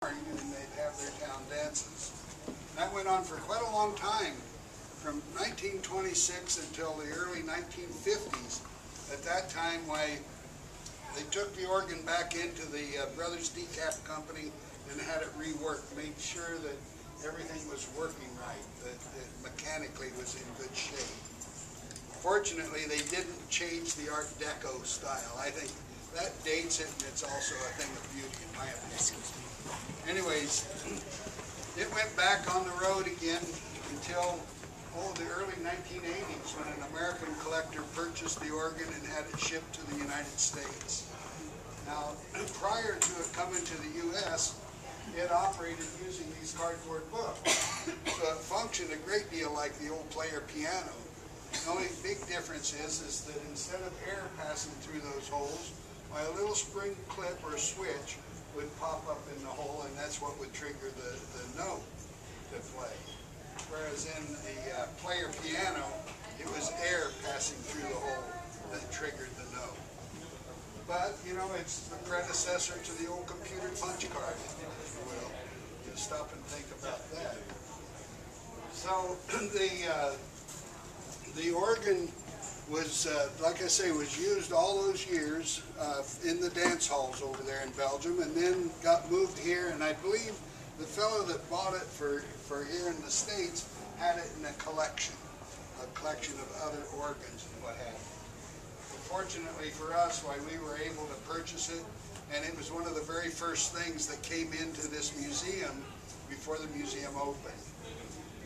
and they'd have their town dances. That went on for quite a long time, from 1926 until the early 1950s. At that time, why they took the organ back into the Brothers Decap Company and had it reworked, made sure that everything was working right, that it mechanically was in good shape. Fortunately, they didn't change the Art Deco style. I think that dates it, and it's also a thing of beauty, in my opinion. Anyways, it went back on the road again until the early 1980s, when an American collector purchased the organ and had it shipped to the United States. Now, prior to it coming to the U.S., it operated using these cardboard books. So it functioned a great deal like the old player piano. The only big difference is that instead of air passing through those holes, why a little spring clip or switch would pop up in the hole, and that's what would trigger the note to play. Whereas in the player piano, it was air passing through the hole that triggered the note. But, you know, it's the predecessor to the old computer punch card, if you will. Just stop and think about that. So the organ was, like I say, was used all those years in the dance halls over there in Belgium, and then got moved here, and I believe the fellow that bought it for here in the States had it in a collection of other organs and what have you. Fortunately for us, why we were able to purchase it, and it was one of the very first things that came into this museum before the museum opened.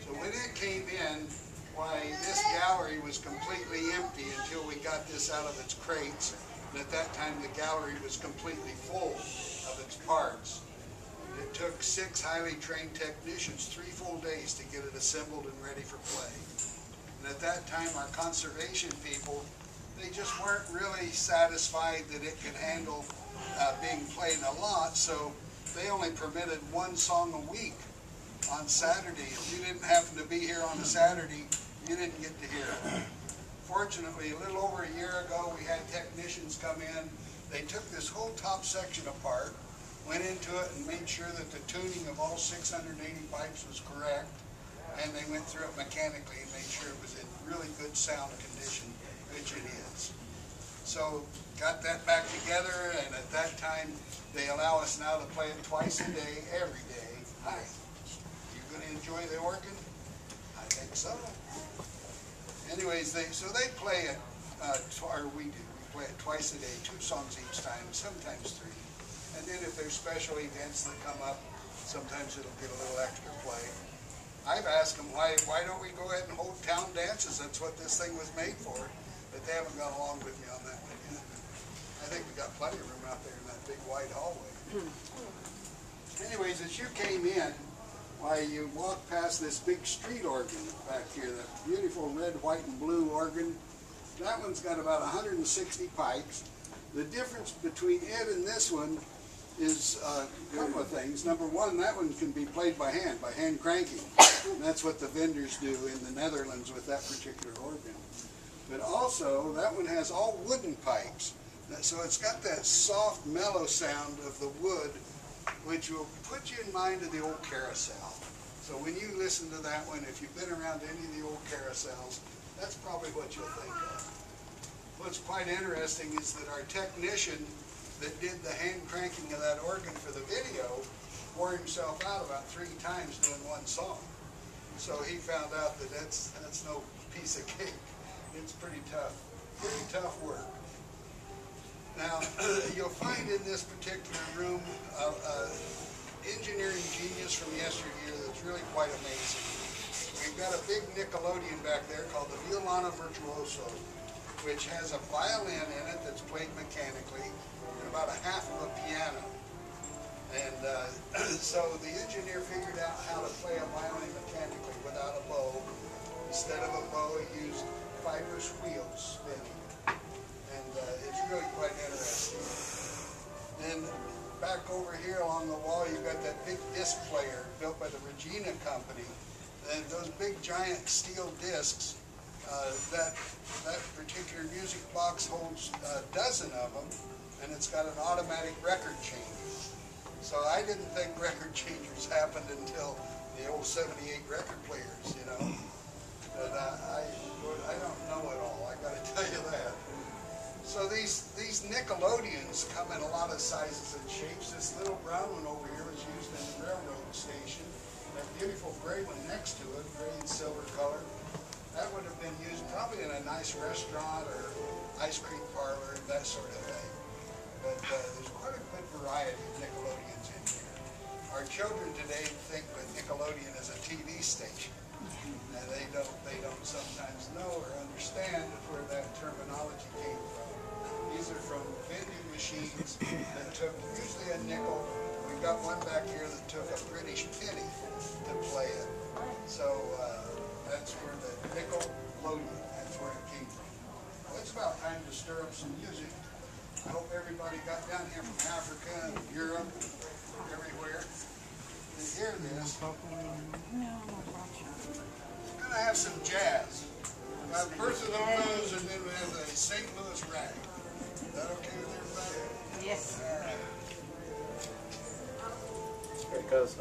So when it came in, why this gallery was completely empty until we got this out of its crates, and at that time the gallery was completely full of its parts. It took 6 highly trained technicians 3 full days to get it assembled and ready for play. And at that time our conservation people, they just weren't really satisfied that it could handle being played a lot, so they only permitted 1 song a week on Saturday. If you didn't happen to be here on a Saturday, you didn't get to hear it. Fortunately, a little over a year ago, we had technicians come in. They took this whole top section apart, went into it and made sure that the tuning of all 680 pipes was correct, and they went through it mechanically and made sure it was in really good sound condition, which it is. So, got that back together, and at that time, they allow us now to play it twice a day, every day. Hi, you going to enjoy the organ? I think so. Anyways, so they play it, or we do. We play it twice a day, 2 songs each time, sometimes 3. And then if there's special events that come up, sometimes it'll get a little extra play. I've asked them, why don't we go ahead and hold town dances? That's what this thing was made for. But they haven't gone along with me on that one yet. I think we got plenty of room out there in that big wide hallway. Anyways, as you came in, why you walked past this big street organ back here, that beautiful red, white, and blue organ. That one's got about 160 pipes. The difference between it and this one is a couple of things. Number one, that one can be played by hand cranking. And that's what the vendors do in the Netherlands with that particular organ. But also, that one has all wooden pipes. So it's got that soft, mellow sound of the wood, which will put you in mind of the old carousel. So when you listen to that one, if you've been around any of the old carousels, that's probably what you'll think of. What's quite interesting is that our technician that did the hand cranking of that organ for the video wore himself out about 3 times doing 1 song. So he found out that that's no piece of cake. It's pretty tough work. Now, you'll find in this particular room engineering genius from yesteryear that's really quite amazing. We've got a big Nickelodeon back there called the Violano Virtuoso, which has a violin in it that's played mechanically and about a half of a piano. And so the engineer figured out how to play a violin mechanically without a bow. Instead of a bow, he used fibrous wheels spinning. And it's really quite interesting. Then back over here along the wall, you've got that big disc player built by the Regina Company. And those big giant steel discs, that particular music box holds a dozen of them, and it's got an automatic record changer. So I didn't think record changers happened until the old 78 record players, you know. But I don't know it all, I gotta tell you that. So these Nickelodeons come in a lot of sizes and shapes. This little brown one over here was used in the railroad station. That beautiful gray one next to it, gray and silver color, that would have been used probably in a nice restaurant or ice cream parlor, that sort of thing. But there's quite a good variety of Nickelodeons in here. Our children today think that Nickelodeon is a TV station. And they don't sometimes know or understand where that terminology came from. These are from vending machines that took usually a nickel. We've got one back here that took a British penny to play it. So that's where the Nickelodeon, that's where it came from. Well, it's about time to stir up some music. I hope everybody got down here from Africa and Europe, everywhere, to hear this. We're going to have some jazz. We have Bertha the Blues, and then we have the St. Louis Rag. Is that okay with everybody? Yes. All right. There it goes.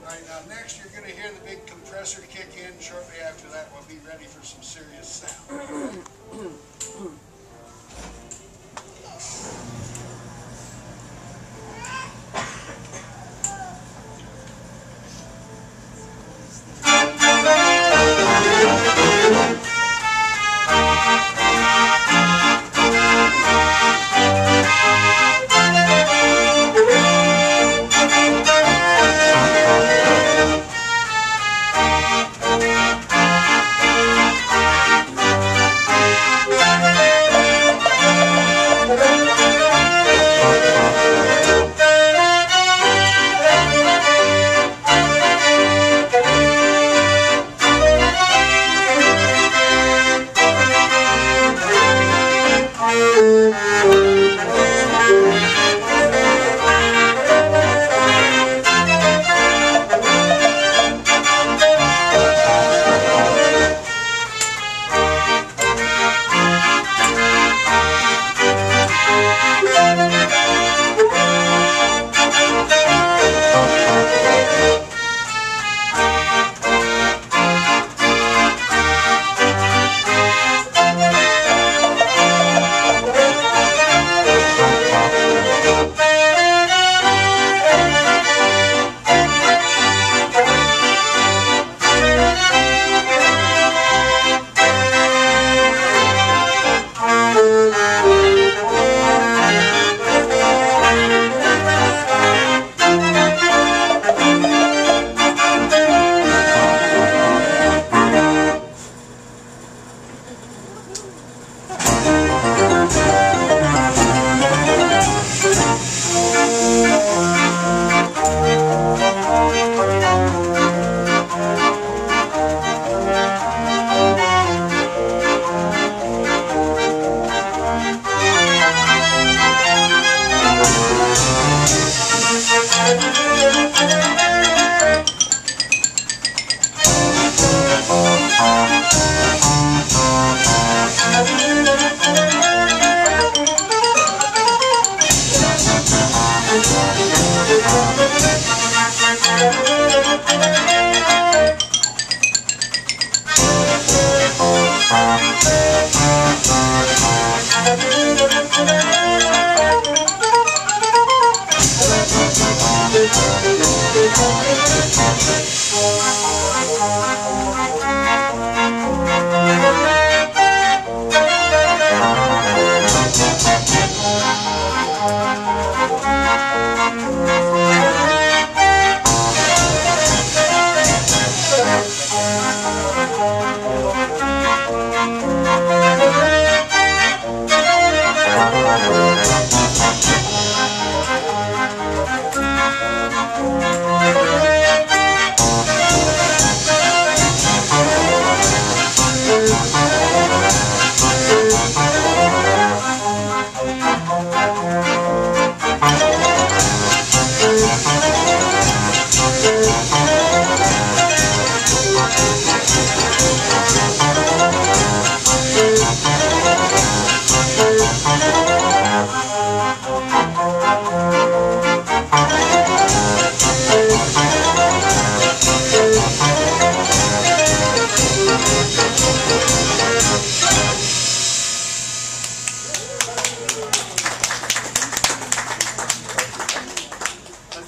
Right, now next you're going to hear the big compressor kick in. Shortly after that we'll be ready for some serious sound.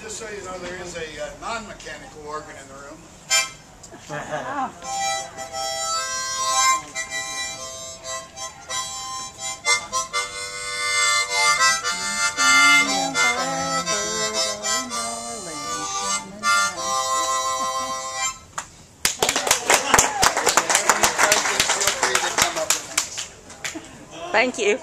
Just so you know, there is a non-mechanical organ in the room. Thank you.